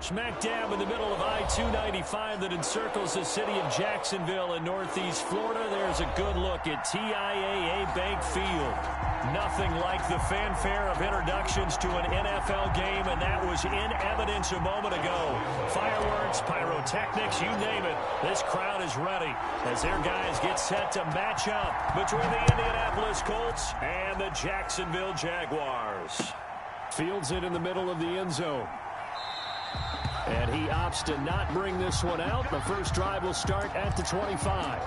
Smack dab in the middle of I-295 that encircles the city of Jacksonville in northeast Florida. There's a good look at TIAA Bank Field. Nothing like the fanfare of introductions to an NFL game, and that was in evidence a moment ago. Fireworks, pyrotechnics, you name it. This crowd is ready as their guys get set to match up between the Indianapolis Colts and the Jacksonville Jaguars. Fields it in the middle of the end zone. And he opts to not bring this one out. The first drive will start at the 25.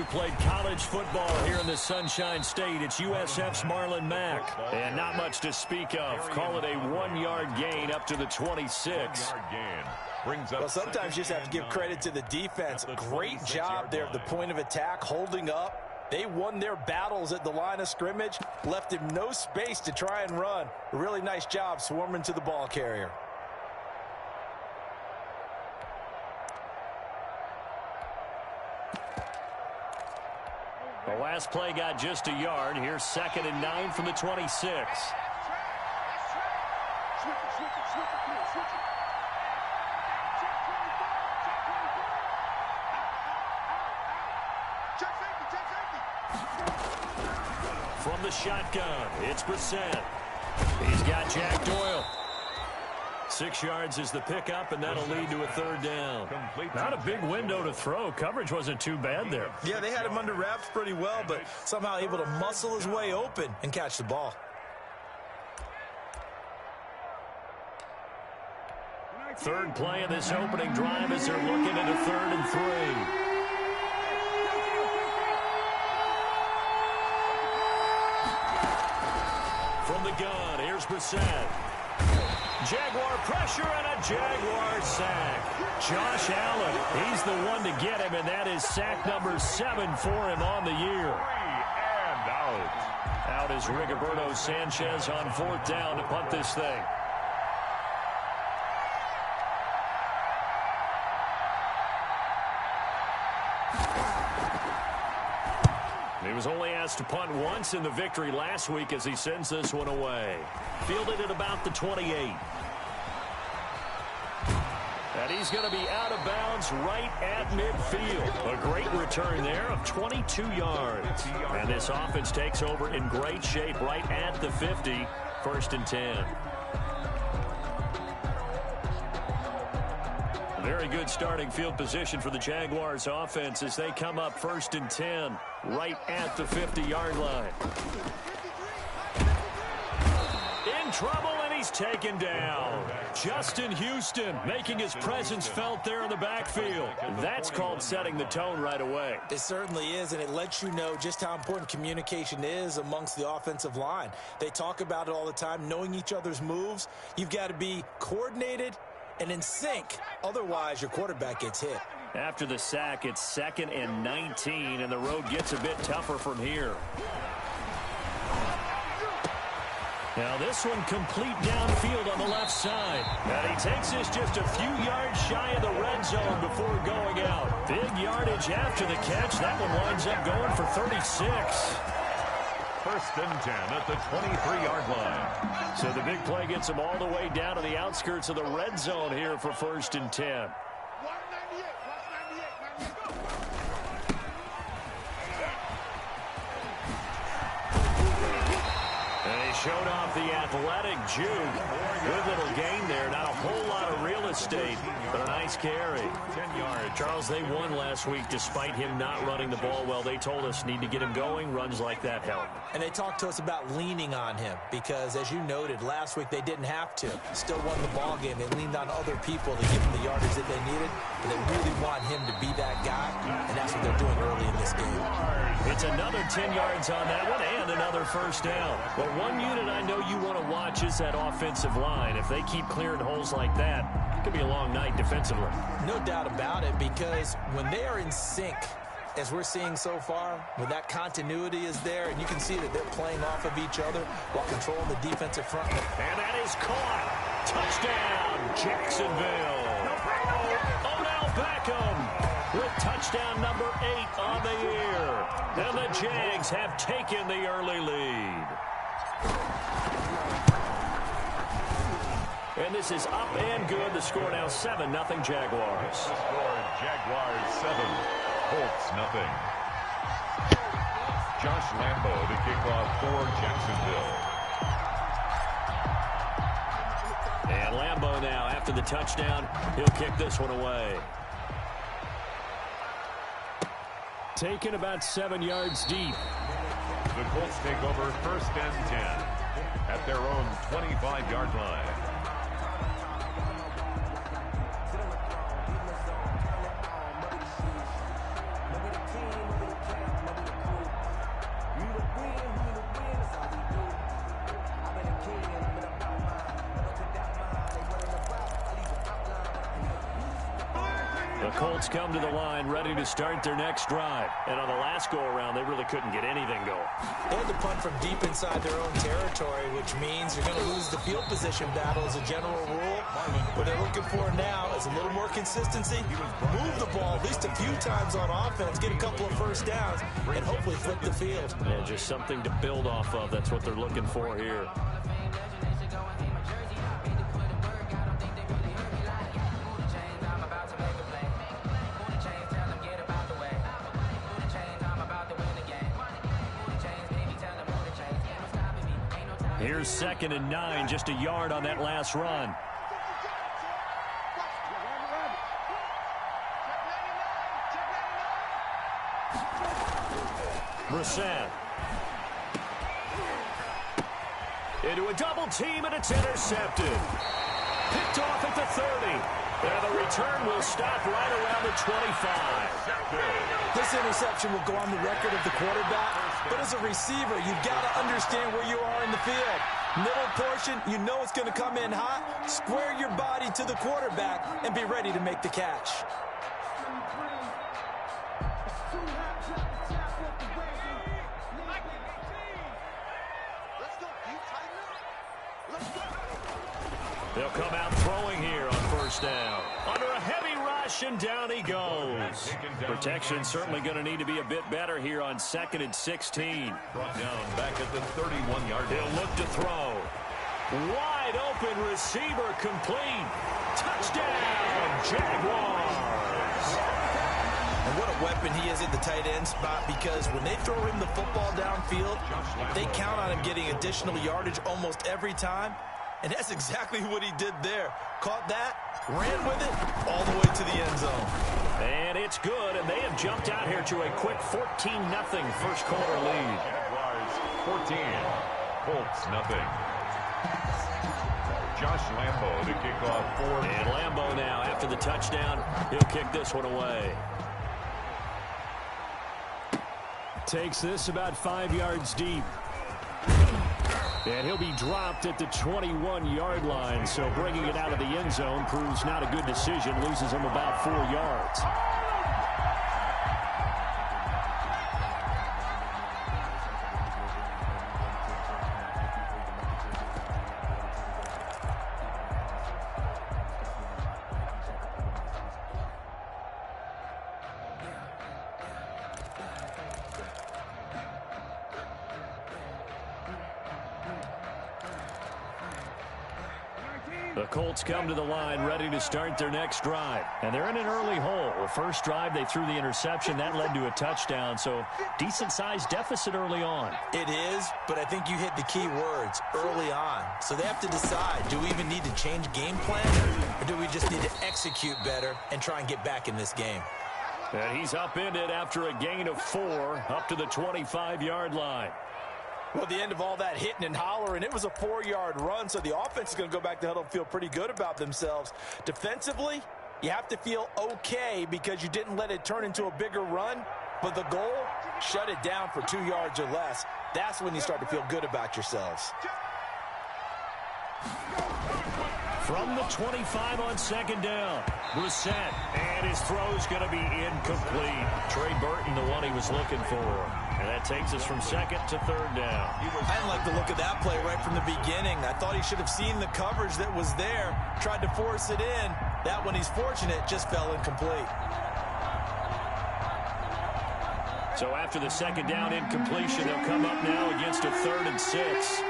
Played college football here in the Sunshine State. It's USF's Marlon Mack. And not much to speak of. Call it a 1-yard gain up to the 26. Well, sometimes you just have to give credit to the defense. Great job there at the point of attack, holding up. They won their battles at the line of scrimmage, left him no space to try and run. A really nice job swarming to the ball carrier. The last play got just a yard. Here's 2nd and 9 from the 26. From the shotgun, it's Brissett. He's got Jack Doyle. 6 yards is the pickup, and that'll lead to a 3rd down. Not a big window to throw. Coverage wasn't too bad there. Yeah, they had him under wraps pretty well, but somehow able to muscle his way open and catch the ball. Third play of this opening drive as they're looking at a 3rd and 3. From the gun, here's Brissett. Jaguar pressure and a Jaguar sack. Josh Allen, he's the one to get him, and that is sack number 7 for him on the year. And out. Out is Rigoberto Sanchez on 4th down to punt this thing. He was only asked to punt once in the victory last week as he sends this one away. Fielded at about the 28. And he's going to be out of bounds right at midfield. A great return there of 22 yards. And this offense takes over in great shape right at the 50. 1st and 10. Very good starting field position for the Jaguars offense as they come up 1st and 10 right at the 50-yard line. In trouble, and he's taken down. Justin Houston making his presence felt there in the backfield. That's called setting the tone right away. It certainly is, and it lets you know just how important communication is amongst the offensive line. They talk about it all the time, knowing each other's moves. You've got to be coordinated and in sync. Otherwise, your quarterback gets hit. After the sack, it's 2nd and 19, and the road gets a bit tougher from here. Now this one complete downfield on the left side. And he takes this just a few yards shy of the red zone before going out. Big yardage after the catch. That one winds up going for 36. 1st and 10 at the 23-yard line. So the big play gets him all the way down to the outskirts of the red zone here for 1st and 10. Showed off the athletic Jude. Good little gain there. Not a whole lot of real estate, but a nice carry. 10 yards. Charles, they won last week despite him not running the ball well. They told us need to get him going. Runs like that help. And they talked to us about leaning on him because, as you noted, last week they didn't have to. Still won the ball game. They leaned on other people to give them the yardage that they needed. But they really want him to be that guy, and that's what they're doing early in this game. It's another 10 yards on that one and another 1st down. But one unit I know you want to watch is that offensive line. If they keep clearing holes like that, Could be a long night defensively. No doubt about it, because when they are in sync, as we're seeing so far, when that continuity is there, and you can see that they're playing off of each other while controlling the defensive front. And that is caught. Touchdown, Jacksonville. Odell Beckham with touchdown number 8 on the year. And the Jags have taken the early lead. And this is up and good. The score now 7-0 Jaguars. The score, Jaguars 7, Colts nothing. Josh Lambo to kick off for Jacksonville. And Lambo now, after the touchdown, he'll kick this one away. Taken about 7 yards deep. The Colts take over 1st and 10 at their own 25-yard line. Colts come to the line ready to start their next drive. And on the last go-around, they really couldn't get anything going. They had to punt from deep inside their own territory, which means you're going to lose the field position battle as a general rule. What they're looking for now is a little more consistency. Move the ball at least a few times on offense, get a couple of first downs, and hopefully flip the field. Yeah, just something to build off of. That's what they're looking for here. Here's 2nd and 9, just a yard on that last run. Brissett. Into a double team, and it's intercepted. Picked off at the 30. And the return will stop right around the 25. This interception will go on the record of the quarterback, but as a receiver, you've got to understand where you are in the field. Middle portion, you know it's going to come in hot. Square your body to the quarterback and be ready to make the catch. They'll come out throwing here on 1st down. Under a heavy rush, and down he goes. Protection certainly going to need to be a bit better here on 2nd and 16. Brought down back at the 31-yard line. He'll look to throw. Wide open receiver complete. Touchdown, Jaguars. And what a weapon he is at the tight end spot, because when they throw him the football downfield, they count on him getting additional yardage almost every time. And that's exactly what he did there. Caught that, ran with it, all the way to the end zone. And it's good, and they have jumped out here to a quick 14-0 first quarter lead. Jaguars 14, Colts nothing. Josh Lambo to kick off for. And Lambo now, after the touchdown, he'll kick this one away. Takes this about 5 yards deep. And he'll be dropped at the 21-yard line, so bringing it out of the end zone proves not a good decision. Loses him about 4 yards. The Colts come to the line ready to start their next drive. And they're in an early hole. The first drive, they threw the interception. That led to a touchdown, so decent-sized deficit early on. It is, but I think you hit the key words, early on. So they have to decide, do we even need to change game plan, or do we just need to execute better and try and get back in this game? And he's upended after a gain of 4 up to the 25-yard line. Well, at the end of all that hitting and hollering, it was a 4-yard run, so the offense is going to go back to huddle and feel pretty good about themselves. Defensively, you have to feel okay because you didn't let it turn into a bigger run, but the goal, shut it down for 2 yards or less. That's when you start to feel good about yourselves. From the 25 on second down. Brissett, and his throw's going to be incomplete. Trey Burton, the one he was looking for. And that takes us from second to third down. I didn't like the look of that play right from the beginning. I thought he should have seen the coverage that was there, tried to force it in. That one, he's fortunate, just fell incomplete. So after the second down incompletion, they'll come up now against a 3rd and 6.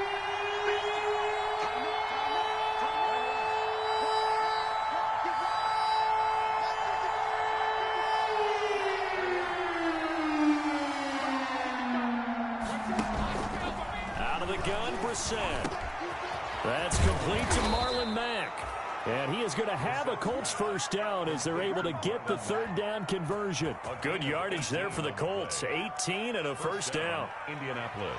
That's complete to Marlon Mack. And he is going to have a Colts first down as they're able to get the 3rd down conversion. A good yardage there for the Colts. 18 and a first down. Indianapolis.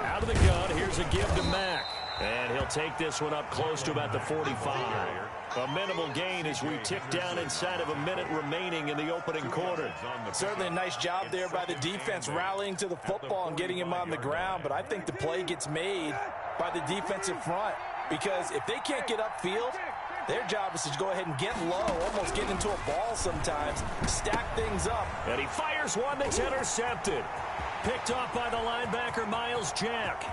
Out of the gun, here's a give to Mack. And he'll take this one up close to about the 45. A minimal gain as we tick down inside of a minute remaining in the opening quarter. Certainly a nice job there by the defense rallying to the football and getting him on the ground. But I think the play gets made by the defensive front. Because if they can't get upfield, their job is to go ahead and get low, almost get into a ball sometimes, stack things up. And he fires one that's intercepted. Picked off by the linebacker, Miles Jack.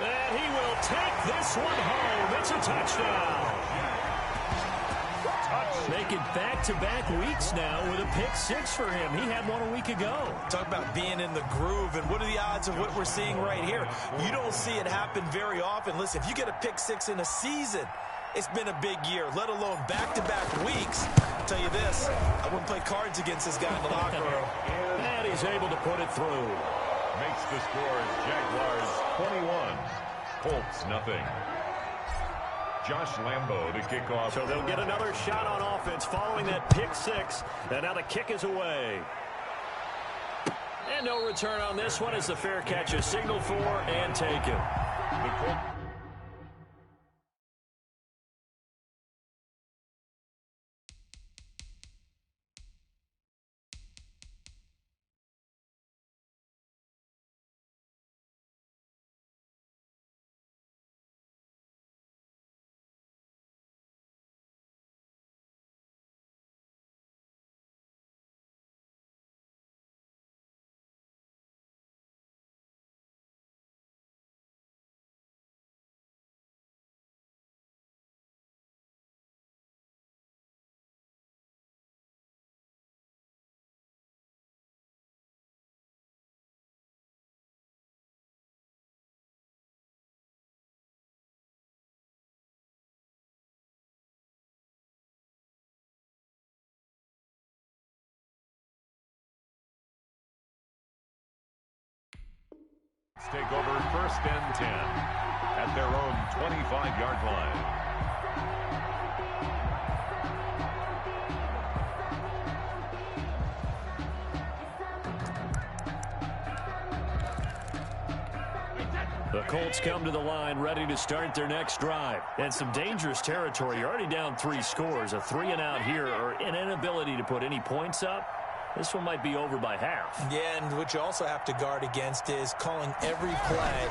And he will take this one home. It's a touchdown. Making back-to-back weeks now with a pick 6 for him. He had one a week ago. Talk about being in the groove, and what are the odds of what we're seeing right here? You don't see it happen very often. Listen, if you get a pick 6 in a season, it's been a big year, let alone back-to-back weeks. I'll tell you this, I wouldn't play cards against this guy in the locker room. And he's able to put it through. Makes the score Jaguars 21, Colts nothing. Josh Lambo to kick off. So they'll get another shot on offense following that pick 6. And now the kick is away. And no return on this one as the fair catch is signaled for and taken. The Colts. Take over 1st and 10 at their own 25-yard line. The Colts come to the line ready to start their next drive. And some dangerous territory. You're already down 3 scores. A 3-and-out here or an inability to put any points up. This one might be over by half. Yeah, and what you also have to guard against is calling every play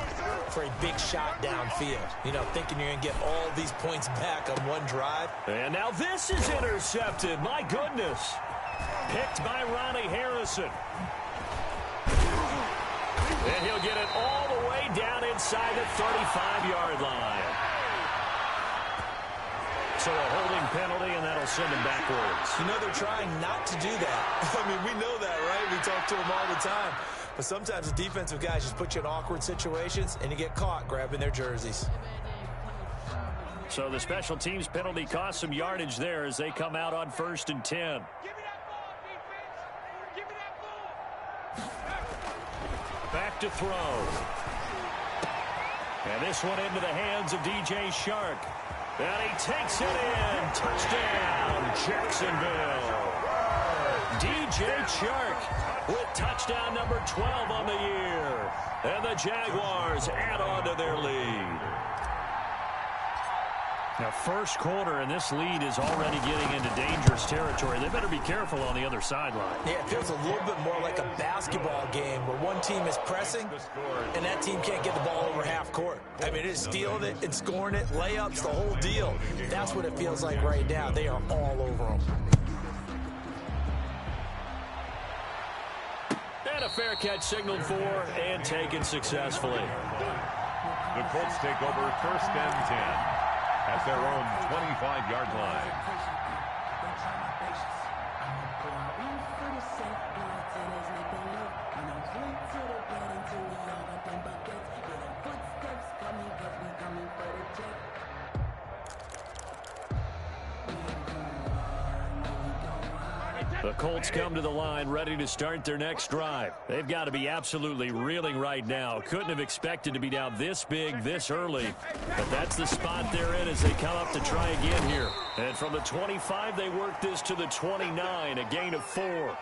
for a big shot downfield. You know, thinking you're going to get all these points back on one drive. And now this is intercepted. My goodness. Picked by Ronnie Harrison. And he'll get it all the way down inside the 35-yard line. So a holding penalty, and that'll send him backwards. You know, they're trying not to do that. I mean, we know that, right? We talk to them all the time. But sometimes the defensive guys just put you in awkward situations, and you get caught grabbing their jerseys. So the special teams penalty cost some yardage there as they come out on 1st and 10. Give me that ball, defense. Give me that ball. Back to throw. And this one into the hands of DJ Shark. And he takes it in. Touchdown, Jacksonville. DJ Chark with touchdown number 12 on the year. And the Jaguars add on to their lead. Now, first quarter, and this lead is already getting into dangerous territory. They better be careful on the other sideline. Yeah, it feels a little bit more like a basketball game where one team is pressing and that team can't get the ball over half court. I mean, it's stealing it and scoring it, layups, the whole deal. That's what it feels like right now. They are all over them. And a fair catch signaled for and taken successfully. The Colts take over first and 10 at their own 25-yard line. The Colts come to the line ready to start their next drive. They've got to be absolutely reeling right now. Couldn't have expected to be down this big this early. But that's the spot they're in as they come up to try again here. And from the 25, they work this to the 29, a gain of 4.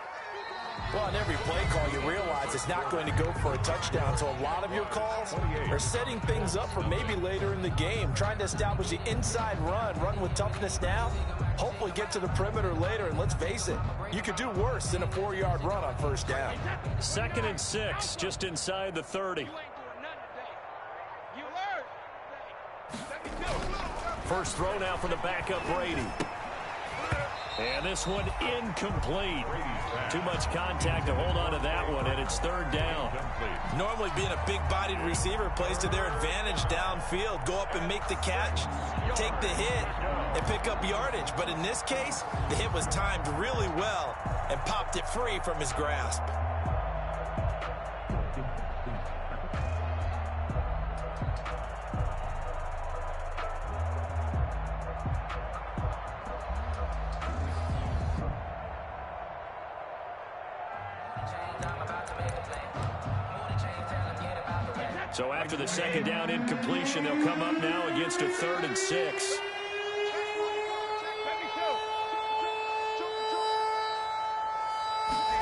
Well, on every play call, you realize it's not going to go for a touchdown. So a lot of your calls are setting things up for maybe later in the game, trying to establish the inside run with toughness now, hopefully get to the perimeter later. And let's face it, you could do worse than a 4-yard run on first down. 2nd and 6, just inside the 30. First throw now for the backup Brady. And this one incomplete. Too much contact to hold on to that one, and it's 3rd down. Normally being a big-bodied receiver plays to their advantage downfield. Go up and make the catch, take the hit, and pick up yardage. But in this case, the hit was timed really well and popped it free from his grasp. So after the 2nd down incompletion, they'll come up now against a 3rd and 6.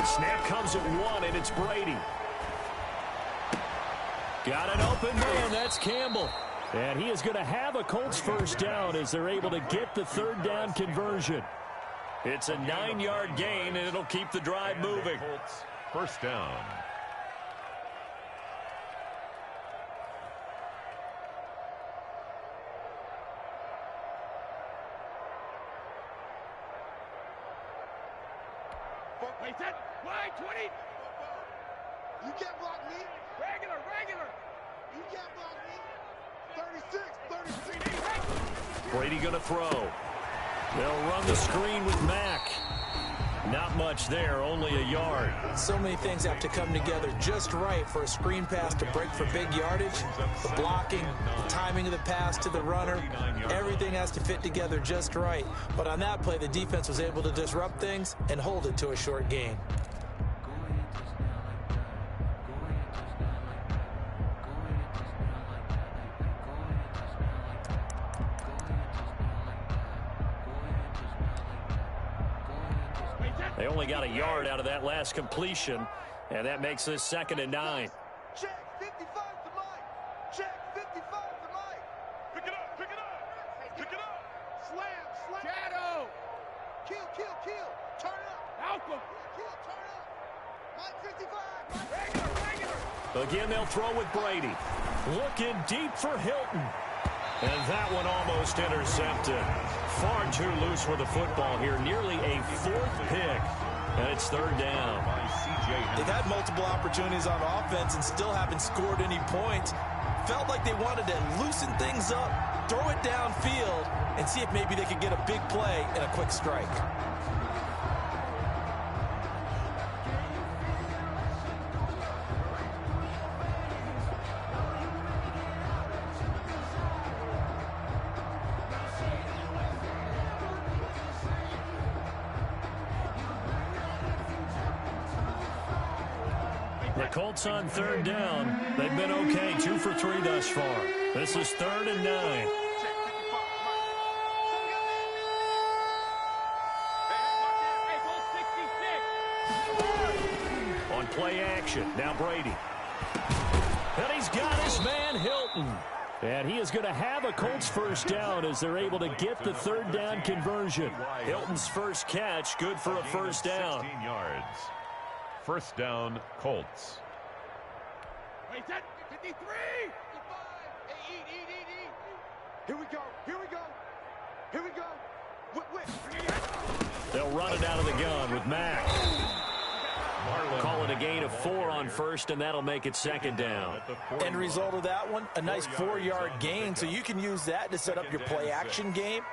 Snap comes at 1, and it's Brady. Got an open man. That's Campbell. And he is going to have a Colts first down as they're able to get the 3rd down conversion. It's a 9-yard gain, and it'll keep the drive moving. Colts first down. Wide 20. You can't block me. Regular. You can't block me. 36, 33. Brady going to throw. They'll run the screen with Mack. Not much there, only a yard. So many things have to come together just right for a screen pass to break for big yardage. The blocking, the timing of the pass to the runner, everything has to fit together just right. But on that play, the defense was able to disrupt things and hold it to a short gain. They only got a yard out of that last completion, and that makes this 2nd and 9. Check 55 to Mike. Check 55 to Mike. Pick it up. Slam. Shadow. Kill. Turn up. Malcolm. Kill, turn up. Mike 55. Regular. Again, they'll throw with Brady. Looking deep for Hilton. And that one almost intercepted. Far too loose with the football here. Nearly a 4th pick. And it's 3rd down. They've had multiple opportunities on offense and still haven't scored any points. Felt like they wanted to loosen things up, throw it downfield, and see if maybe they could get a big play and a quick strike. The Colts on 3rd down. They've been okay, 2 for 3 thus far. This is 3rd and 9. Hey, goal 66. possession. Now Brady. And he's got his man Hilton. And he is going to have a Colts first down as they're able to get the third down conversion. Hilton's first catch, good for a first down. 16 yards. First down, Colts. Wait, that 53! 55! Hey, eat. Here we go. They'll run it out of the gun with Mack. Call it a gain of 4 on first, and that'll make it second down. End result of that one, a nice 4-yard gain, so you can use that to set up your play-action game,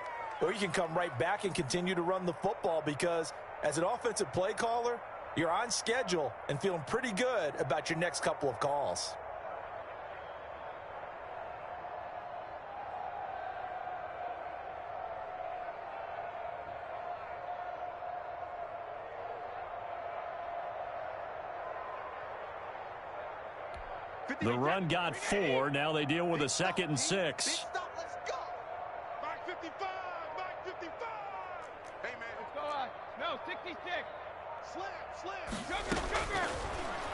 or you can come right back and continue to run the football because as an offensive play caller, you're on schedule and feeling pretty good about your next couple of calls. The run got 4. Now they deal with a 2nd and 6. Let's go. Mark 55. Hey, man. Let's go. No, 66. Slam. Sugar.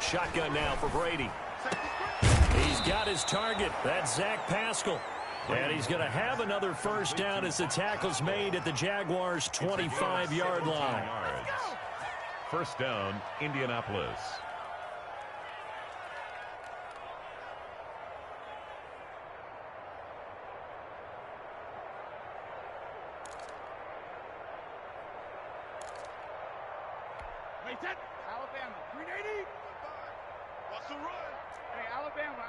Shotgun now for Brady. He's got his target. That's Zach Pascal. And he's going to have another first down as the tackle's made at the Jaguars' 25-yard line. First down, Indianapolis. Alabama, 380. What's the run? Hey, Alabama.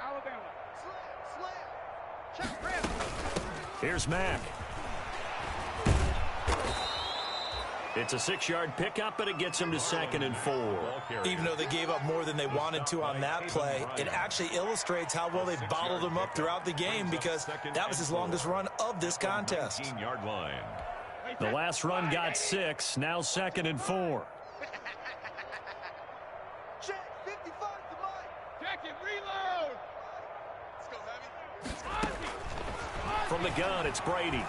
Slam. Check, Brad. Here's Mack. It's a 6-yard pickup, but it gets him to 2nd and 4. Even though they gave up more than they wanted to on that play, it actually illustrates how well they bottled him up throughout the game because that was his longest run of this contest. 15-yard line. The last run got 6, now 2nd and 4. Check, 55 to Mike. Check it, reload. Let's go, heavy. From the gun, it's Brady.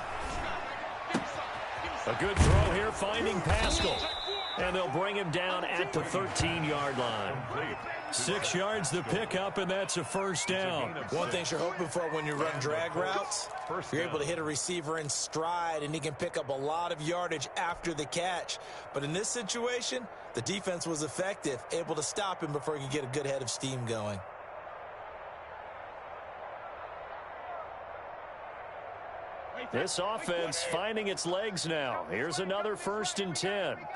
A good throw here, finding Pascal. And they'll bring him down at the 13-yard line. 6 yards the pickup, and that's a first down. One thing you're hoping for when you run drag routes, you're able to hit a receiver in stride, and he can pick up a lot of yardage after the catch. But in this situation, the defense was effective, able to stop him before he could get a good head of steam going. This offense finding its legs now. Here's another 1st and 10. Here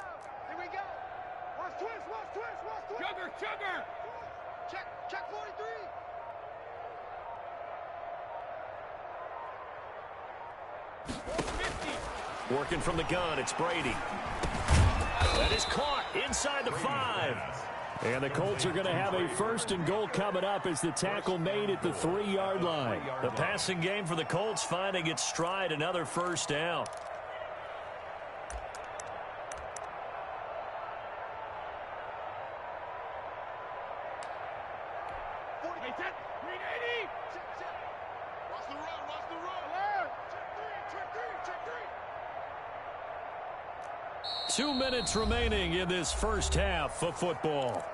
we go. Watch twist. Sugar. Check 43. Working from the gun, it's Brady. That is caught inside the 5. And the Colts are going to have a 1st and goal coming up as the tackle made at the 3-yard line. The passing game for the Colts finding its stride, another first down. Check 2 minutes remaining in this first half of football.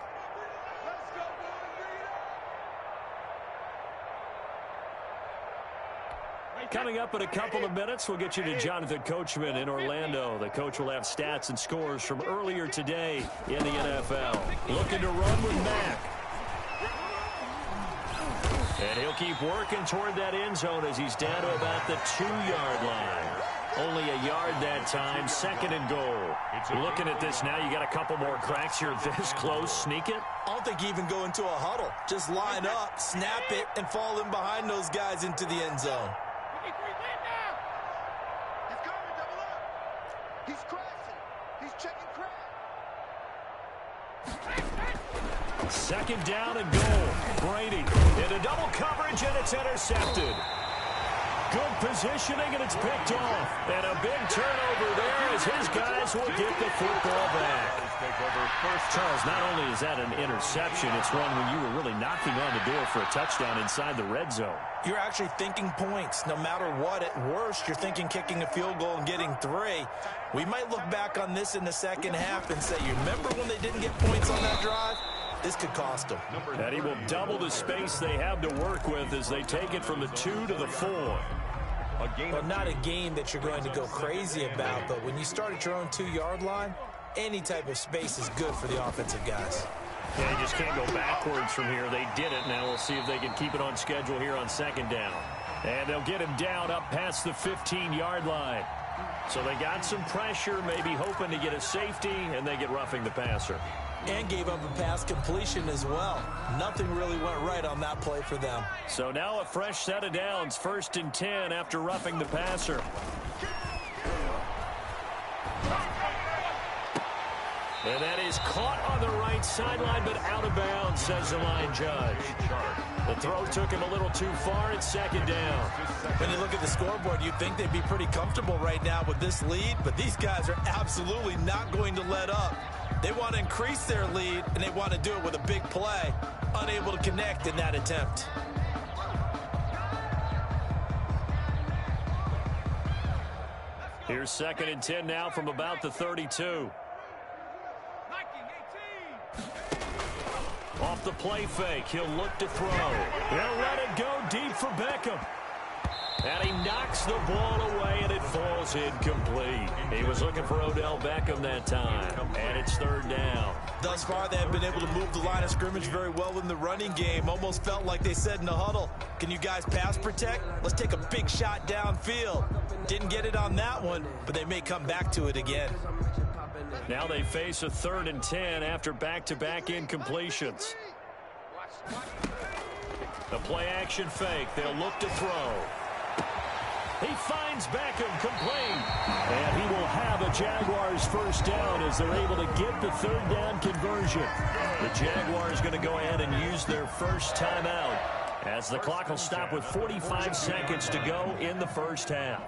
Coming up in a couple of minutes, we'll get you to Jonathan Coachman in Orlando. The coach will have stats and scores from earlier today in the NFL. Looking to run with Mack. And he'll keep working toward that end zone as he's down to about the 2-yard line. Only a yard that time, 2nd and goal. Looking at this now, you got a couple more cracks here this close. Sneak it? I don't think you even go into a huddle. Just line up, snap it, and fall in behind those guys into the end zone. He's coming, double up. He's crashing. He's checking crash. 2nd down and goal. Brady into double coverage, and it's intercepted. Good positioning, and it's picked off. And a big turnover there as his guys will get the football back. Charles, not only is that an interception, it's one when you were really knocking on the door for a touchdown inside the red zone. You're actually thinking points. No matter what, at worst, you're thinking kicking a field goal and getting 3. We might look back on this in the second half and say, you remember when they didn't get points on that drive? This could cost them. And he will double the space they have to work with as they take it from the 2 to the 4. Well, not a game that you're going to go crazy about, but when you start at your own 2-yard line, any type of space is good for the offensive guys. Yeah, you just can't go backwards from here. They did it. Now we'll see if they can keep it on schedule here on 2nd down. And they'll get him down up past the 15-yard line. So they got some pressure, maybe hoping to get a safety, and they get roughing the passer. And gave up a pass completion as well. Nothing really went right on that play for them. So now a fresh set of downs, 1st and 10 after roughing the passer. And that is caught on the right sideline, but out of bounds, says the line judge. The throw took him a little too far. It's 2nd down. When you look at the scoreboard, you'd think they'd be pretty comfortable right now with this lead, but these guys are absolutely not going to let up. They want to increase their lead, and they want to do it with a big play. Unable to connect in that attempt. Here's 2nd and 10 now from about the 32. Off the play fake, he'll look to throw. He'll let it go deep for Beckham. And he knocks the ball away, and it falls incomplete. He was looking for Odell Beckham that time, and it's 3rd down. Thus far, they have been able to move the line of scrimmage very well in the running game. Almost felt like they said in the huddle, can you guys pass protect? Let's take a big shot downfield. Didn't get it on that one, but they may come back to it again. Now they face a 3rd and 10 after back-to-back incompletions. The play-action fake. They'll look to throw. He finds Beckham complete. And he will have a Jaguars 1st down as they're able to get the 3rd down conversion. The Jaguars going to go ahead and use their first timeout as the clock will stop with 45 seconds to go in the 1st half.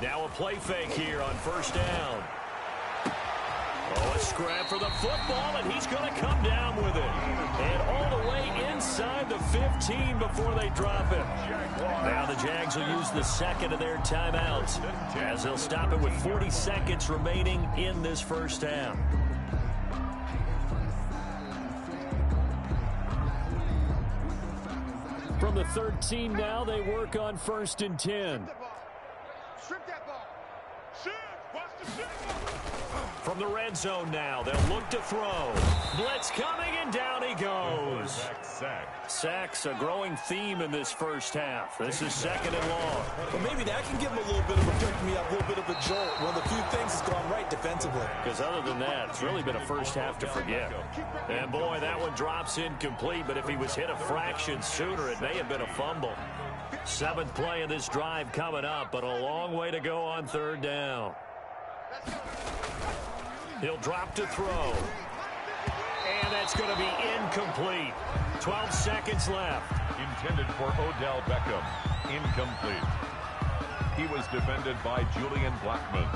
Now a play fake here on 1st down. Oh, a scrap for the football, and he's going to come down with it. And all the way inside the 15 before they drop him. Now the Jags will use the 2nd of their timeouts as they'll stop it with 40 seconds remaining in this 1st half. From the 13 now, they work on 1st and 10. Strip that ball. Shift. Watch the shift. From the red zone now, they'll look to throw. Blitz coming, and down he goes. Sacks, a growing theme in this 1st half. This is 2nd and long. Well, maybe that can give them a little bit of a pick-me-up, a little bit of a jolt. One of the few things that's gone right defensively. Because other than that, it's really been a 1st half to forget. And boy, that one drops incomplete, but if he was hit a fraction sooner, it may have been a fumble. 7th play of this drive coming up, but a long way to go on 3rd down. He'll drop to throw. And that's going to be incomplete. 12 seconds left. Intended for Odell Beckham. Incomplete. He was defended by Julian Blackman.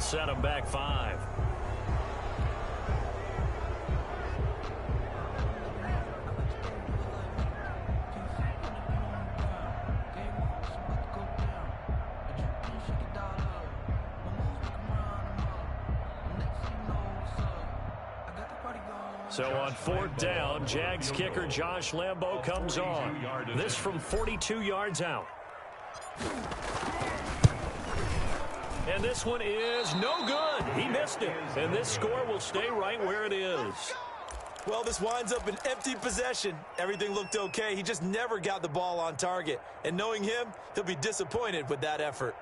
Set him back 5. So on 4th down, Jags kicker Josh Lambo comes on. This from 42 yards out. And this one is no good. He missed it. And this score will stay right where it is. Well, this winds up an empty possession. Everything looked okay. He just never got the ball on target. And knowing him, he'll be disappointed with that effort.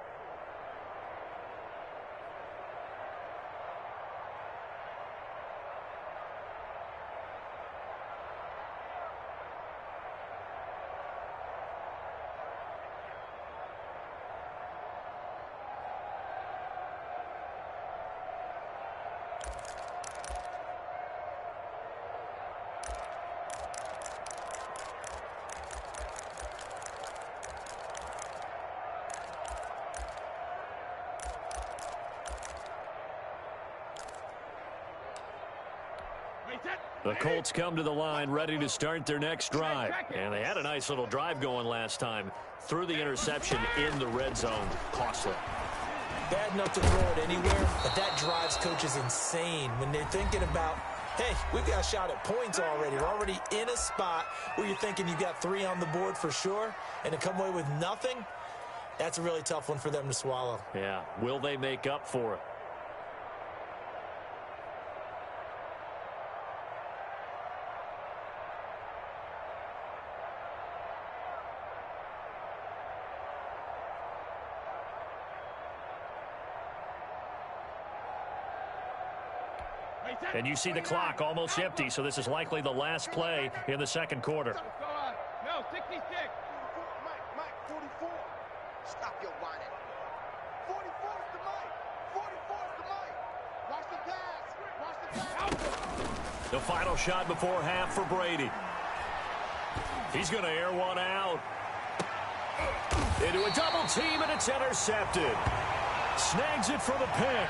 The Colts come to the line ready to start their next drive. And they had a nice little drive going last time. Threw the interception in the red zone. Costly. Bad enough to throw it anywhere, but that drives coaches insane when they're thinking about, hey, we've got a shot at points already. We're already in a spot where you're thinking you've got 3 on the board for sure, and to come away with nothing, that's a really tough one for them to swallow. Yeah, will they make up for it? And you see the clock almost empty, so this is likely the last play in the second quarter. No, 66. Mike, 44. Stop your whining. 44 is the Mike. 44 is the Mike. Watch the pass. Watch the pass. The final shot before half for Brady. He's going to air one out. Into a double team, and it's intercepted. Snags it for the pick.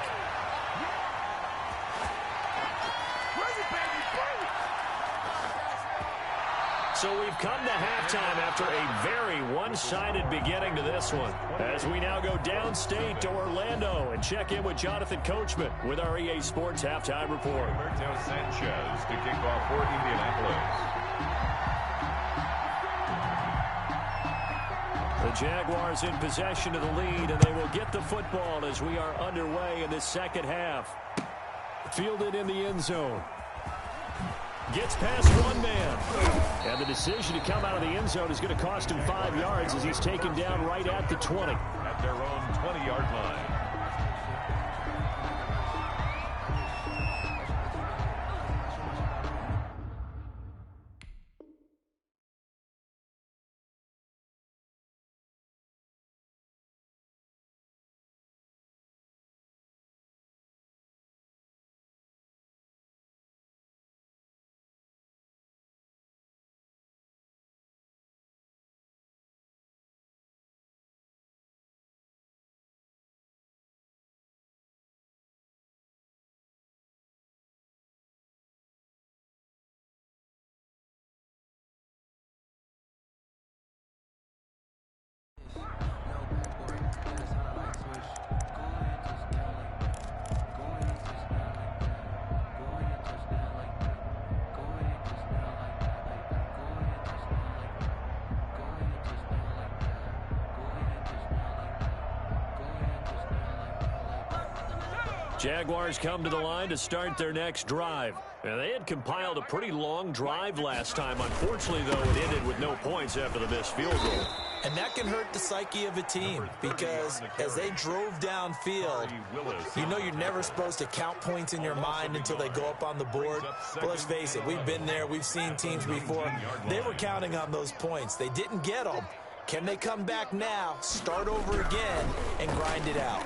So we've come to halftime after a very one-sided beginning to this one. As we now go downstate to Orlando and check in with Jonathan Coachman with our EA Sports Halftime Report. Roberto Sanchez to kick off for Indianapolis. The Jaguars in possession of the lead, and they will get the football as we are underway in this second half. Fielded in the end zone. Gets past one man. And the decision to come out of the end zone is going to cost him 5 yards as he's taken down right at the 20. At their own 20-yard line. Jaguars come to the line to start their next drive. And they had compiled a pretty long drive last time. Unfortunately, though, it ended with no points after the missed field goal. And that can hurt the psyche of a team because as they drove downfield, you know you're never supposed to count points in your mind until they go up on the board. But let's face it, we've been there. We've seen teams before. They were counting on those points. They didn't get them. Can they come back now, start over again, and grind it out?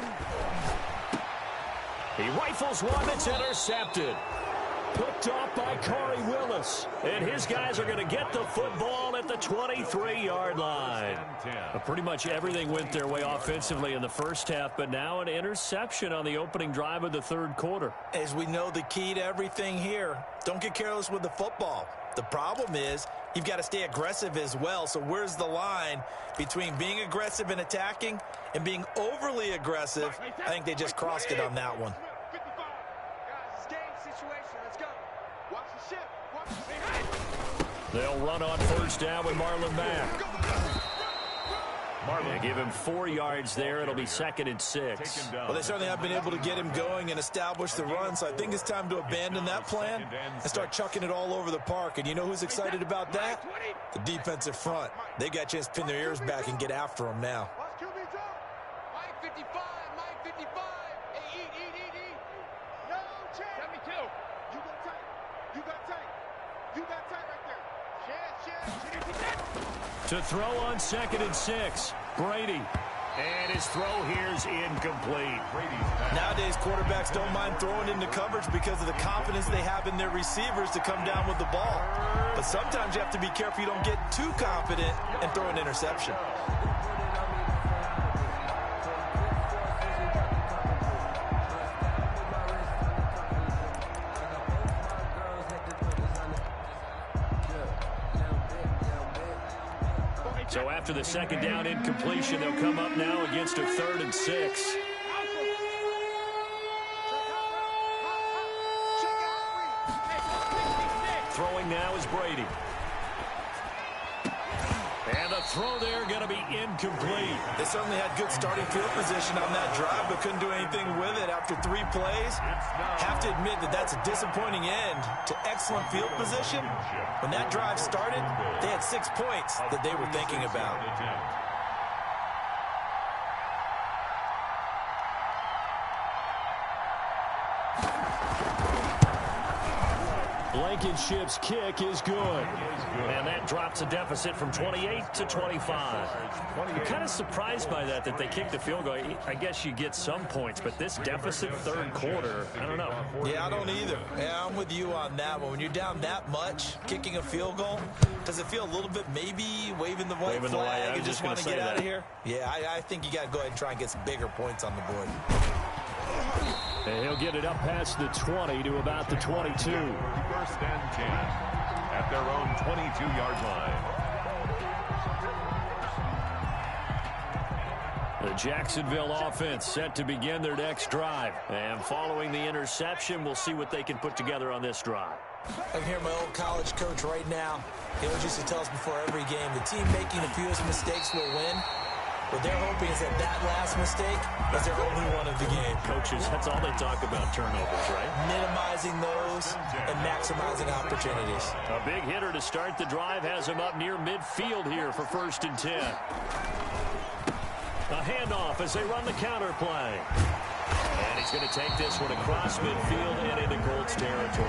He rifles one that's intercepted. Picked off by Corey Willis. And his guys are going to get the football at the 23-yard line. Pretty much everything went their way offensively in the first half, but now an interception on the opening drive of the third quarter. As we know, the key to everything here, don't get careless with the football. The problem is you've got to stay aggressive as well. So where's the line between being aggressive and attacking and being overly aggressive? I think they just crossed it on that one. They'll run on first down with Marlon back. Marlon, give him 4 yards there. It'll be 2nd and 6. Well, they certainly have been able to get him going and establish the run, so I think it's time to abandon that plan and start chucking it all over the park. And you know who's excited about that? The defensive front. They got a chance to pin their ears back and get after him now. Mike 55, Mike 55. Hey, eat. No, check. 72. You got tight. You got tight. You got tight right there. To throw on 2nd and 6, Brady. And his throw here's incomplete. Nowadays, quarterbacks don't mind throwing into coverage because of the confidence they have in their receivers to come down with the ball. But sometimes you have to be careful you don't get too confident and throw an interception. So after the second down incompletion, they'll come up now against a 3rd and 6. Throwing now is Brady. And the throw there going to be incomplete. They certainly had good starting field position on that drive, but couldn't do anything with it after 3 plays. Have to admit that that's a disappointing end to excellent field position. When that drive started, they had 6 points that they were thinking about. Blankenship's kick is good. And that drops a deficit from 28 to 25. I'm kind of surprised by that they kicked the field goal. I guess you get some points, but this deficit 3rd quarter, I don't know. Yeah, I don't either. Yeah, I'm with you on that one. When you're down that much, kicking a field goal, does it feel a little bit maybe waving the white flag and just want to get out of here? Yeah, I think you got to go ahead and try and get some bigger points on the board. And he'll get it up past the 20 to about the 22. 1st and 10 at their own 22-yard line. The Jacksonville offense set to begin their next drive. And following the interception, we'll see what they can put together on this drive. I can hear my old college coach right now. He always used to tell us before every game, the team making the fewest mistakes will win. What they're hoping is that last mistake is their only one of the game. Coaches, that's all they talk about, turnovers, right? Minimizing those and maximizing opportunities. A big hitter to start the drive has him up near midfield here for 1st and 10. A handoff as they run the counter play. And he's going to take this one across midfield and into Colts territory.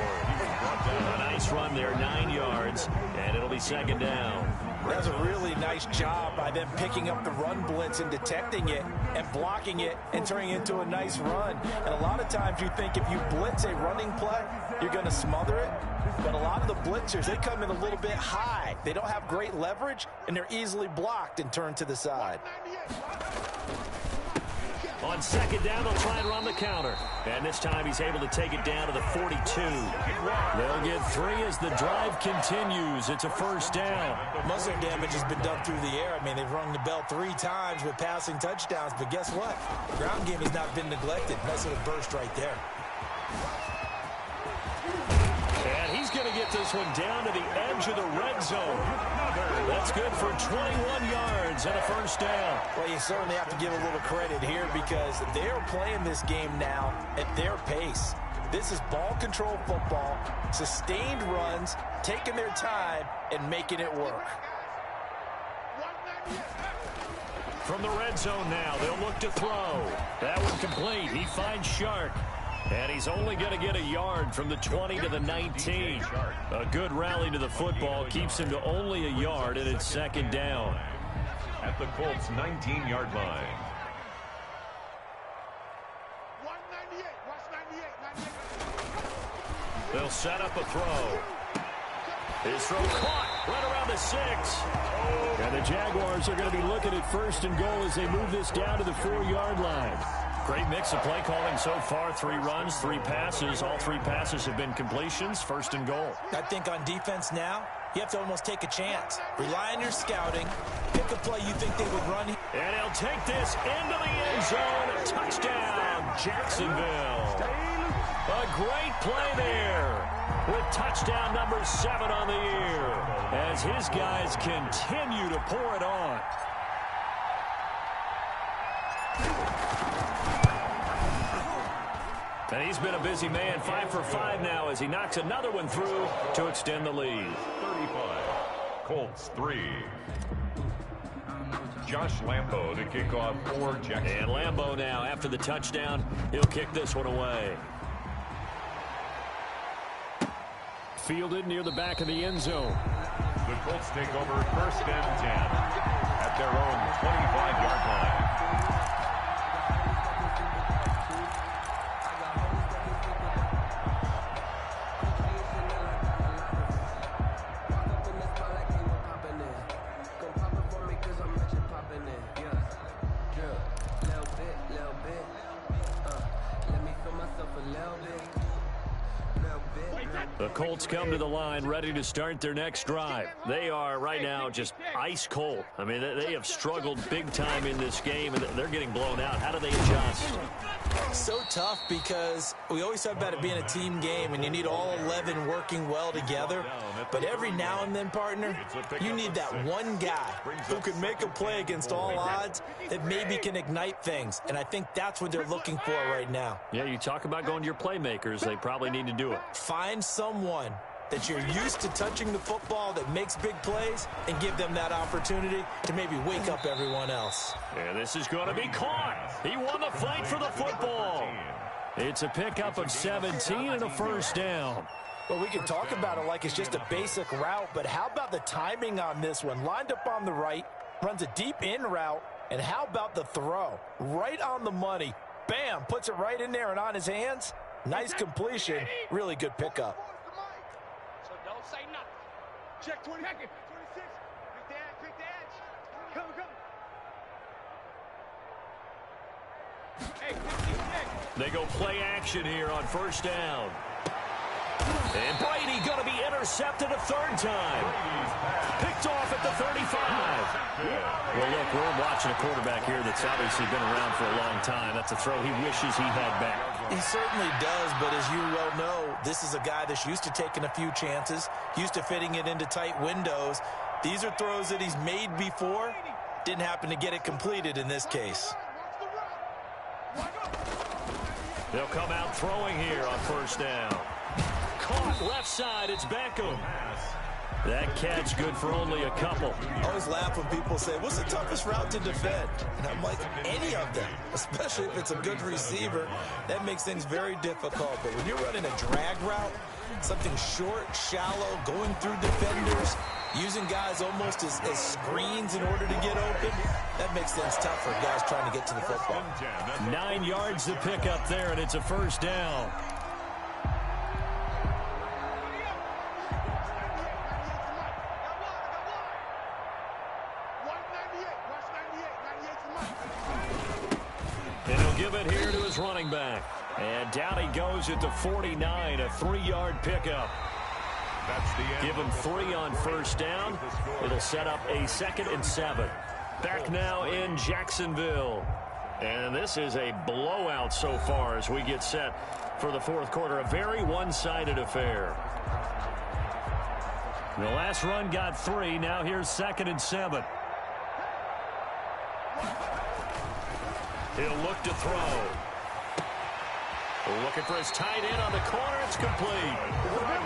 A nice run there, 9 yards, and it'll be 2nd down. That's a really nice job by them picking up the run blitz and detecting it and blocking it and turning it into a nice run. And a lot of times you think if you blitz a running play, you're going to smother it. But a lot of the blitzers, they come in a little bit high. They don't have great leverage, and they're easily blocked and turned to the side. On 2nd down, they'll try and run the counter. And this time he's able to take it down to the 42. They'll get 3 as the drive continues. It's a 1st down. Most of their damage has been done through the air. I mean, they've rung the bell 3 times with passing touchdowns. But guess what? The ground game has not been neglected. Nice little burst right there. And he's going to get this one down to the edge of the red zone. That's good for 21 yards and a 1st down. Well, you certainly have to give a little credit here because they're playing this game now at their pace. This is ball control football, sustained runs, taking their time, and making it work. From the red zone now, they'll look to throw. That one complete. He finds Shark. And he's only going to get a yard from the 20 to the 19. A good rally to the football keeps him to only a yard, and it's 2nd down. At the Colts' 19-yard line. 198. Watch 98. They'll set up a throw. His throw caught right around the 6. And the Jaguars are going to be looking at 1st and goal as they move this down to the 4-yard line. Great mix of play calling so far. 3 runs, 3 passes. All 3 passes have been completions. 1st and goal. I think on defense now, you have to almost take a chance. Rely on your scouting. Pick a play you think they would run. And he'll take this into the end zone. A touchdown, Jacksonville. A great play there with touchdown number 7 on the year as his guys continue to pour it on. And he's been a busy man, 5 for 5 now as he knocks another one through to extend the lead. 35, Colts 3. Josh Lambo to kick off for Jackson. And Lambo now, after the touchdown, he'll kick this one away. Fielded near the back of the end zone. The Colts take over 1st and 10 at their own 25-yard line. The Colts come to the line ready to start their next drive. They are right now just ice cold. I mean, they have struggled big time in this game, and they're getting blown out. How do they adjust? So tough because we always talk about it being a team game, and you need all 11 working well together. But every now and then, partner, you need that one guy who can make a play against all odds that maybe can ignite things. And I think that's what they're looking for right now. Yeah, you talk about going to your playmakers. They probably need to do it. Find someone that you're used to touching the football that makes big plays and give them that opportunity to maybe wake up everyone else. And this is going to be caught. He won the fight for the football. It's a pickup of 17 and a first down. Well, we can talk about it like it's just a basic route, but how about the timing on this one? Lined up on the right, runs a deep in route, and how about the throw? Right on the money. Bam, puts it right in there and on his hands. Nice completion. Really good pickup. So don't say nothing. Check 20. 26. Quick the edge. Come. Hey, 56. They go play action here on first down. And Brady going to be intercepted a third time. Picked off at the 35. Well, look, we're watching a quarterback here that's obviously been around for a long time. That's a throw he wishes he had back. He certainly does, but as you well know, this is a guy that's used to taking a few chances, used to fitting it into tight windows. These are throws that he's made before. Didn't happen to get it completed in this case. They'll come out throwing here on first down. Caught left side, it's Beckham. That catch good for only a couple. I always laugh when people say, what's the toughest route to defend? And I'm like, any of them, especially if it's a good receiver. That makes things very difficult. But when you're running a drag route, something short, shallow, going through defenders, using guys almost as screens in order to get open, that makes things tough for guys trying to get to the football. 9 yards to pick up there, and it's a first down. And he'll give it here to his running back. And down he goes at the 49, a 3-yard pickup. Give him 3 on first down. It'll set up a 2nd and 7. Back now in Jacksonville. And this is a blowout so far as we get set for the fourth quarter. A very one-sided affair. The last run got 3. Now here's 2nd and 7. He'll look to throw. Looking for his tight end on the corner. It's complete.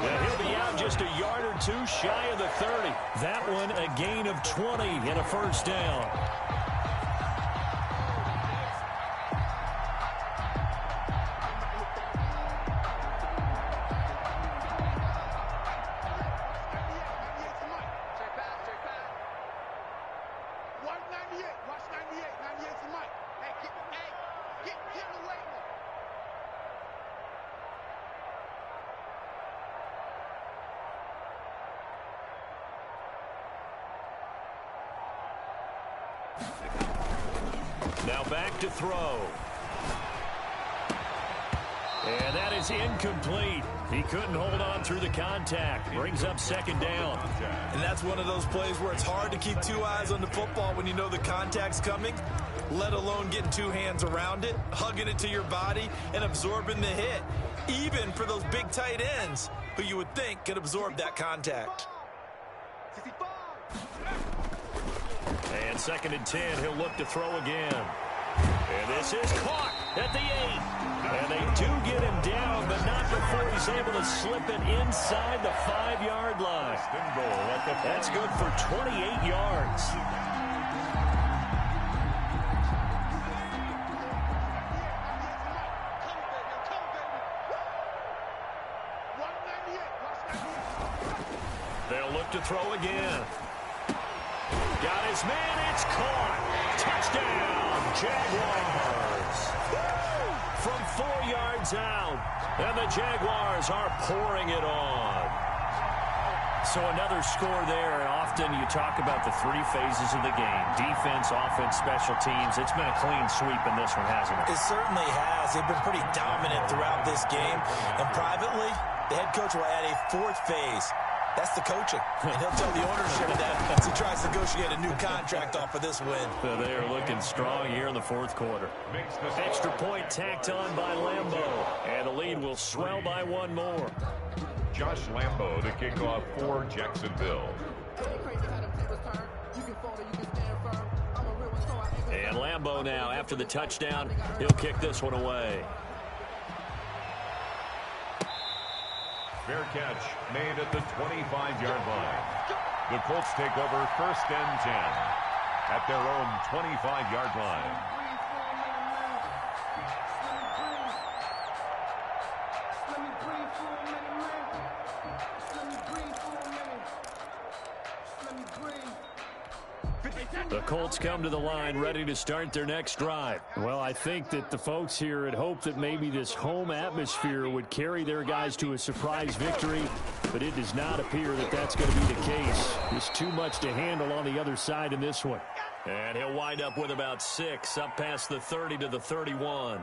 And he'll be out just a yard or 2 shy of the 30. That one a gain of 20 and a first down. Now back to throw. And that is incomplete. He couldn't hold on through the contact. Brings up 2nd down. And that's one of those plays where it's hard to keep 2 eyes on the football when you know the contact's coming, let alone getting 2 hands around it, hugging it to your body, and absorbing the hit. Even for those big tight ends who you would think could absorb that contact. And 2nd and 10, he'll look to throw again. And this is caught at the 8. And they do get him down, but not before he's able to slip it inside the 5-yard line. That's good for 28 yards. They'll look to throw again. Got his man, it's caught. Touchdown, Jaguars. From 4 yards out, and the Jaguars are pouring it on. So another score there. Often you talk about the 3 phases of the game. Defense, offense, special teams. It's been a clean sweep in this one, hasn't it? It certainly has. They've been pretty dominant throughout this game. And privately, The head coach will add a fourth phase. That's the coaching. And he'll tell the ownership that as he tries to negotiate a new contract off of this win. So they are looking strong here in the fourth quarter. Extra point tacked on by Lambeau. And the lead will swell by one more. Josh Lambeau to kick off for Jacksonville. And Lambeau now, after the touchdown, he'll kick this one away. Fair catch made at the 25-yard line. The Colts take over 1st and 10 at their own 25-yard line. The Colts come to the line ready to start their next drive. Well, I think that the folks here had hoped that maybe this home atmosphere would carry their guys to a surprise victory, but it does not appear that that's going to be the case. There's too much to handle on the other side in this one. And he'll wind up with about 6 up past the 30 to the 31.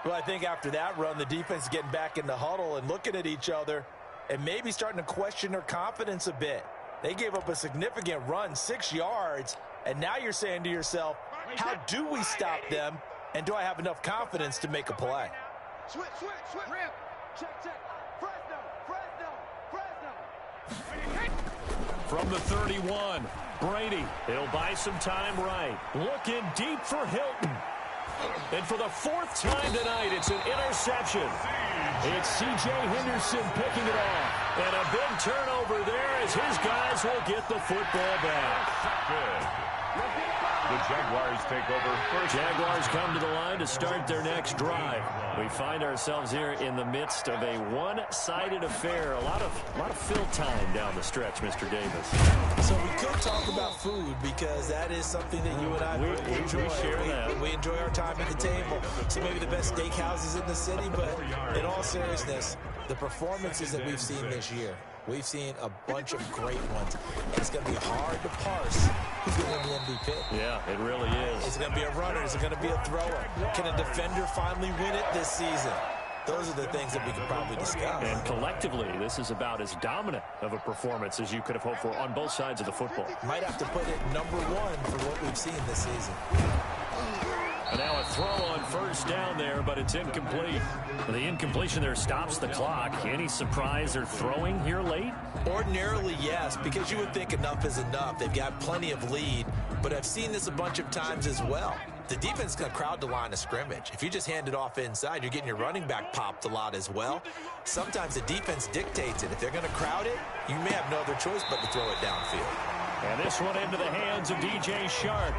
Well, I think after that run, the defense is getting back in the huddle and looking at each other and maybe starting to question their confidence a bit. They gave up a significant run, 6 yards, and now you're saying to yourself, how do we stop them, and do I have enough confidence to make a play? Switch. Rip. Check. Fresno. From the 31, Brady. He'll buy some time right. Looking deep for Hilton. And for the 4th time tonight, it's an interception. It's C.J. Henderson picking it off. And a big turnover there as his guys will get the football back. Good. The Jaguars take over first. Jaguars come to the line to start their next drive. We find ourselves here in the midst of a one-sided affair. A lot of fill time down the stretch, Mr. Davis. So we could talk about food because that is something that you and I enjoy. We share that. We enjoy our time at the table. So maybe the best steakhouses in the city, but in all seriousness, the performances that we've seen this year, we've seen a bunch of great ones. And it's going to be hard to parse who's going to win the MVP. Yeah, it really is. Is it going to be a runner? Is it going to be a thrower? Can a defender finally win it this season? Those are the things that we could probably discuss. And collectively, this is about as dominant of a performance as you could have hoped for on both sides of the football. Might have to put it #1 for what we've seen this season. And now a throw on 1st down there, but it's incomplete. The incompletion there stops the clock. Any surprise they're throwing here late? Ordinarily, yes, because you would think enough is enough. They've got plenty of lead, but I've seen this a bunch of times as well. The defense is going to crowd the line of scrimmage. If you just hand it off inside, you're getting your running back popped a lot as well. Sometimes the defense dictates it. If they're going to crowd it, you may have no other choice but to throw it downfield. And this one into the hands of DJ Shark.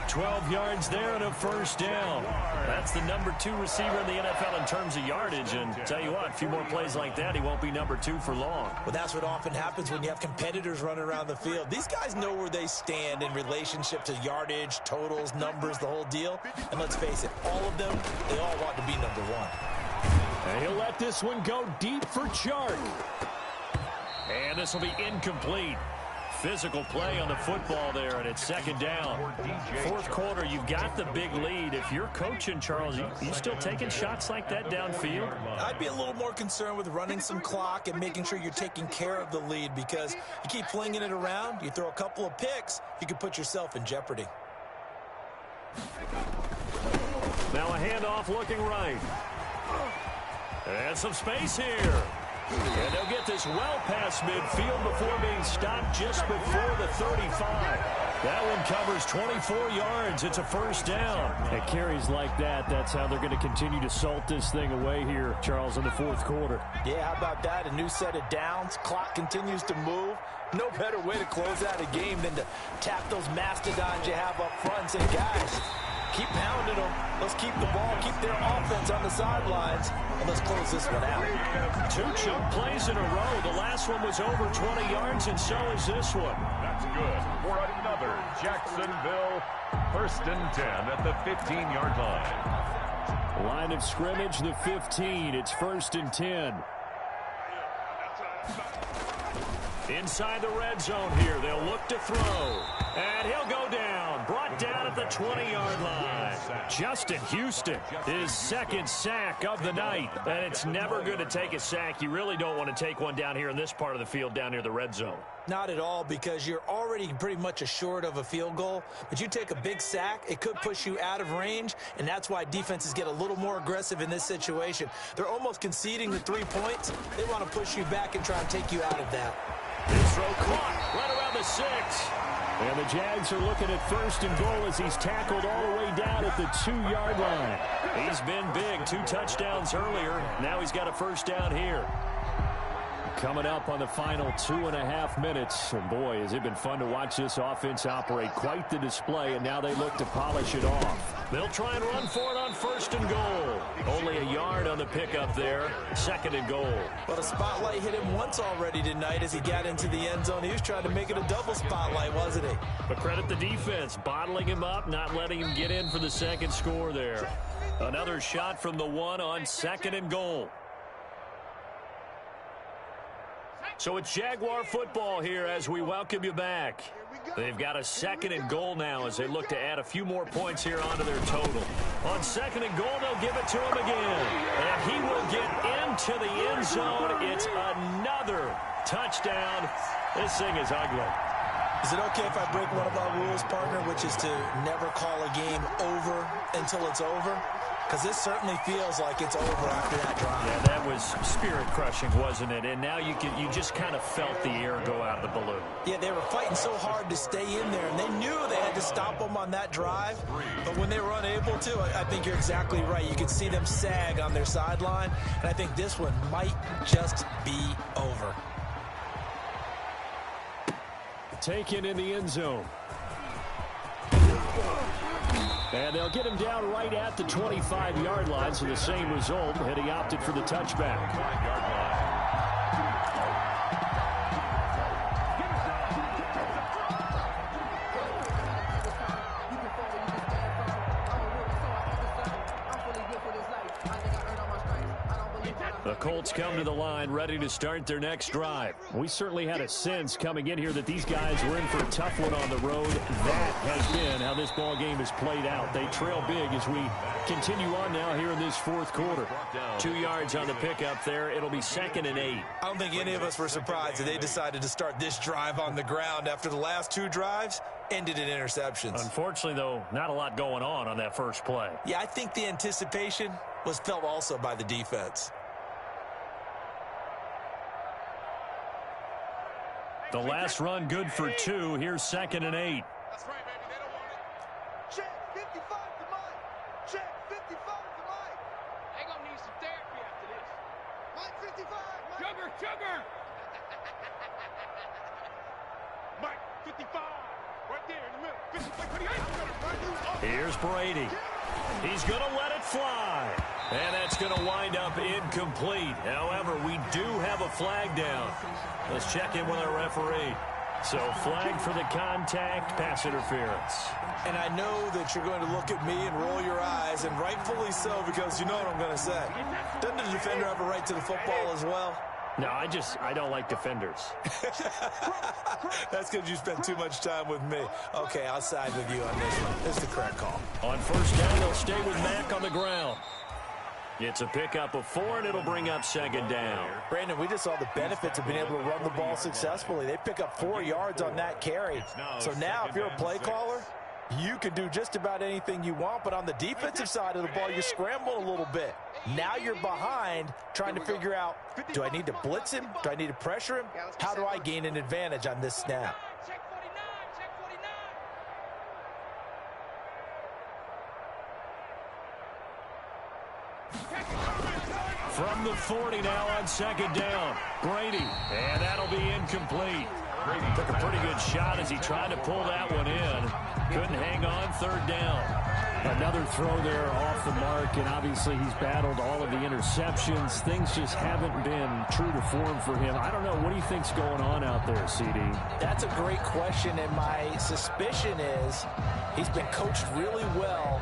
12 yards there and a 1st down. That's the #2 receiver in the NFL in terms of yardage. And tell you what, a few more plays like that, he won't be #2 for long. Well, that's what often happens when you have competitors running around the field. These guys know where they stand in relationship to yardage, totals, numbers, the whole deal. And let's face it, all of them, they all want to be #1. And he'll let this one go deep for Shark. And this will be incomplete. Physical play on the football there, and it's 2nd down. 4th quarter, you've got the big lead. If you're coaching, Charles, you still taking shots like that downfield? I'd be a little more concerned with running some clock and making sure you're taking care of the lead, because you keep flinging it around, you throw a couple of picks, you could put yourself in jeopardy. Now a handoff looking right. And some space here. And they'll get this well past midfield before being stopped just before the 35. That one covers 24 yards. It's a 1st down. At carries like that, that's how they're going to continue to salt this thing away here, Charles, in the 4th quarter. Yeah, how about that? A new set of downs. Clock continues to move. No better way to close out a game than to tap those mastodons you have up front and say, guys, keep pounding them. Let's keep the ball, keep their offense on the sidelines, and let's close this one out. 2 chunk plays in a row. The last one was over 20 yards, and so is this one. That's good for another Jacksonville 1st and 10 at the 15-yard line. Line of scrimmage, the 15. It's 1st and 10. Inside the red zone here. They'll look to throw. And he'll go down. Brought down at the 20-yard line. Justin Houston, his second sack of the night. And it's never good to take a sack. You really don't want to take one down here in this part of the field, down near the red zone. Not at all, because you're already pretty much assured of a field goal. But you take a big sack, it could push you out of range, and that's why defenses get a little more aggressive in this situation. They're almost conceding the 3 points. They want to push you back and try and take you out of that. This throw caught right around the 6. And the Jags are looking at 1st and goal as he's tackled all the way down at the 2-yard line. He's been big, 2 touchdowns earlier. Now he's got a first down here. Coming up on the final 2.5 minutes. And boy, has it been fun to watch this offense operate. Quite the display, and now they look to polish it off. They'll try and run for it on 1st and goal. Only a yard on the pickup there. 2nd and goal. Well, the spotlight hit him once already tonight as he got into the end zone. He was trying to make it a double spotlight, wasn't he? But credit the defense, bottling him up, not letting him get in for the second score there. Another shot from the 1 on 2nd and goal. So it's Jaguar football here as we welcome you back. They've got a 2nd and goal now as they look to add a few more points here onto their total. On 2nd and goal, they'll give it to him again. And he will get into the end zone. It's another touchdown. This thing is ugly. Is it okay if I break one of our rules, partner, which is to never call a game over until it's over? Because this certainly feels like it's over after that drive. Yeah, that was spirit-crushing, wasn't it? And now you just kind of felt the air go out of the balloon. Yeah, they were fighting so hard to stay in there, and they knew they had to stop them on that drive. But when they were unable to, I think you're exactly right. You could see them sag on their sideline, and I think this one might just be over. Taken in the end zone. And they'll get him down right at the 25-yard line, so the same result, had he opted for the touchback. The Colts come to the line, ready to start their next drive. We certainly had a sense coming in here that these guys were in for a tough one on the road. That has been how this ball game has played out. They trail big as we continue on now here in this 4th quarter. 2 yards on the pickup there. It'll be 2nd and 8. I don't think any of us were surprised that they decided to start this drive on the ground after the last 2 drives ended in interceptions. Unfortunately, though, not a lot going on that first play. Yeah, I think the anticipation was felt also by the defense. The last run good for 2. Here's 2nd and 8. That's right, baby. They don't want it. Check 55 to Mike. Check 55 to Mike. They gonna need some therapy after this. Mike 55. Mike. Sugar. Mike 55. Right there in the middle. Here's Brady. He's going to let it fly. And that's going to wind up incomplete. However, we do have a flag down. Let's check in with our referee. So flag for the contact, pass interference. And I know that you're going to look at me and roll your eyes, and rightfully so, because you know what I'm going to say. Doesn't the defender have a right to the football as well? No, I don't like defenders. That's because you spend too much time with me. Okay, I'll side with you on this one. This is the correct call. On first down, they'll stay with Mack on the ground. It's a pickup of 4, and it'll bring up 2nd down. Brandon, we just saw the benefits of being able to run the ball successfully. They pick up 4 yards on that carry. So now, if you're a play caller, you can do just about anything you want. But on the defensive side of the ball, you're scrambling a little bit. Now you're behind, trying to figure out, do I need to blitz him? Do I need to pressure him? How do I gain an advantage on this snap? From the 40 now on 2nd down. Brady, and that'll be incomplete. Brady took a pretty good shot as he tried to pull that one in. Couldn't hang on, 3rd down. Another throw there off the mark, and obviously he's battled all of the interceptions. Things just haven't been true to form for him. I don't know. What do you think's going on out there, CD? That's a great question, and my suspicion is he's been coached really well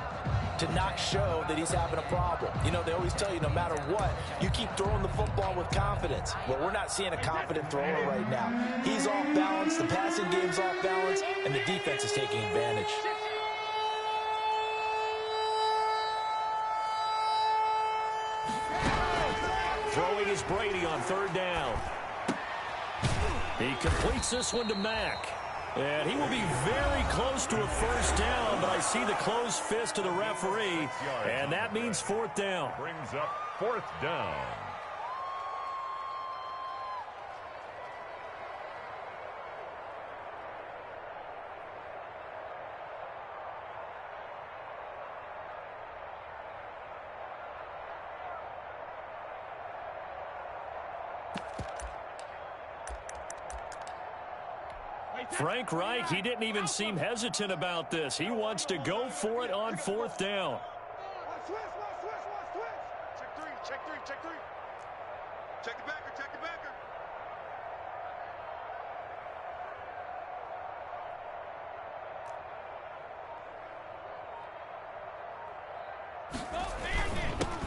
to not show that he's having a problem. You know, they always tell you no matter what, you keep throwing the football with confidence. Well, we're not seeing a confident thrower right now. He's off balance, the passing game's off balance, and the defense is taking advantage. Throwing is Brady on third down. He completes this one to Mack. And he will be very close to a first down, but I see the closed fist of the referee, and that means fourth down. Brings up fourth down. Frank Reich, he didn't even seem hesitant about this. He wants to go for it on fourth down. Switch. Check three. Check the backer.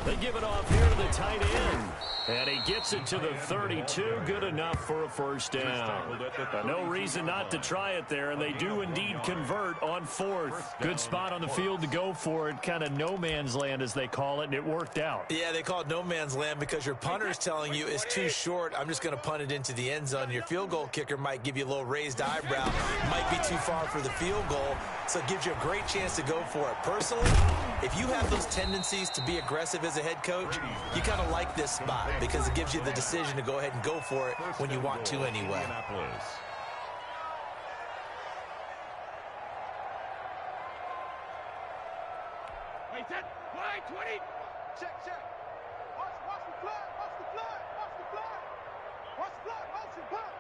They give it off here to the tight end. And he gets it to the 32. Good enough for a first down. No reason not to try it there, and they do indeed convert on fourth. Good spot on the field to go for it. Kind of no man's land, as they call it, and it worked out. Yeah, they call it no man's land because your punter's telling you it's too short. I'm just going to punt it into the end zone. Your field goal kicker might give you a little raised eyebrow. Might be too far for the field goal, so it gives you a great chance to go for it. Personally, if you have those tendencies to be aggressive as a head coach, you kind of like this spot because it gives you the decision to go ahead and go for it when you want to anyway. Wait, that line 20. Check. Watch the flag. Motion. Pump.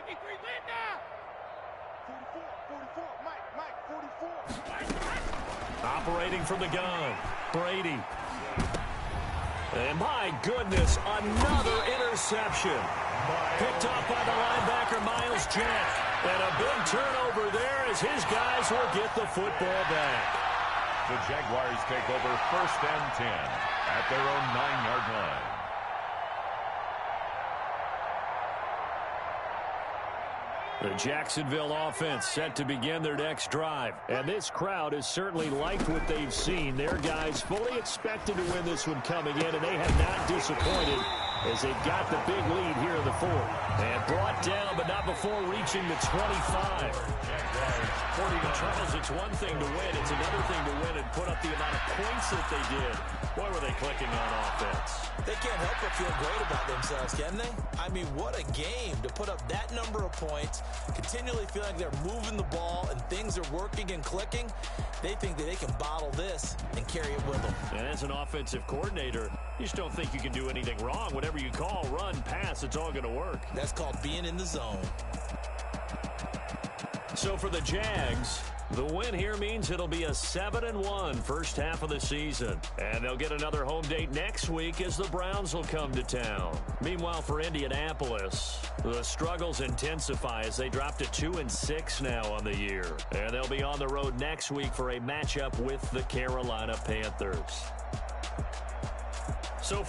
53, Linda! 44, Mike, 44. Operating from the gun, Brady. And my goodness, another interception. Picked up by the linebacker, Miles Jack. And a big turnover there as his guys will get the football back. The Jaguars take over first and 10 at their own 9-yard line. The Jacksonville offense set to begin their next drive. And this crowd has certainly liked what they've seen. Their guys fully expected to win this one coming in, and they have not disappointed as they got the big lead here in the fourth. And brought down, but not before reaching the 25. Charles, it's one thing to win. It's another thing to win and put up the amount of points that they did. Boy, were they clicking on offense. They can't help but feel great about themselves, can they? I mean, what a game to put up that number of points, continually feel like they're moving the ball and things are working and clicking. They think that they can bottle this and carry it with them. And as an offensive coordinator, you just don't think you can do anything wrong. Whatever you call, run, pass, it's all going to work. That's called being in the zone. So for the Jags, the win here means it'll be a 7-1 first half of the season. And they'll get another home date next week as the Browns will come to town. Meanwhile, for Indianapolis, the struggles intensify as they drop to 2-6 now on the year. And they'll be on the road next week for a matchup with the Carolina Panthers.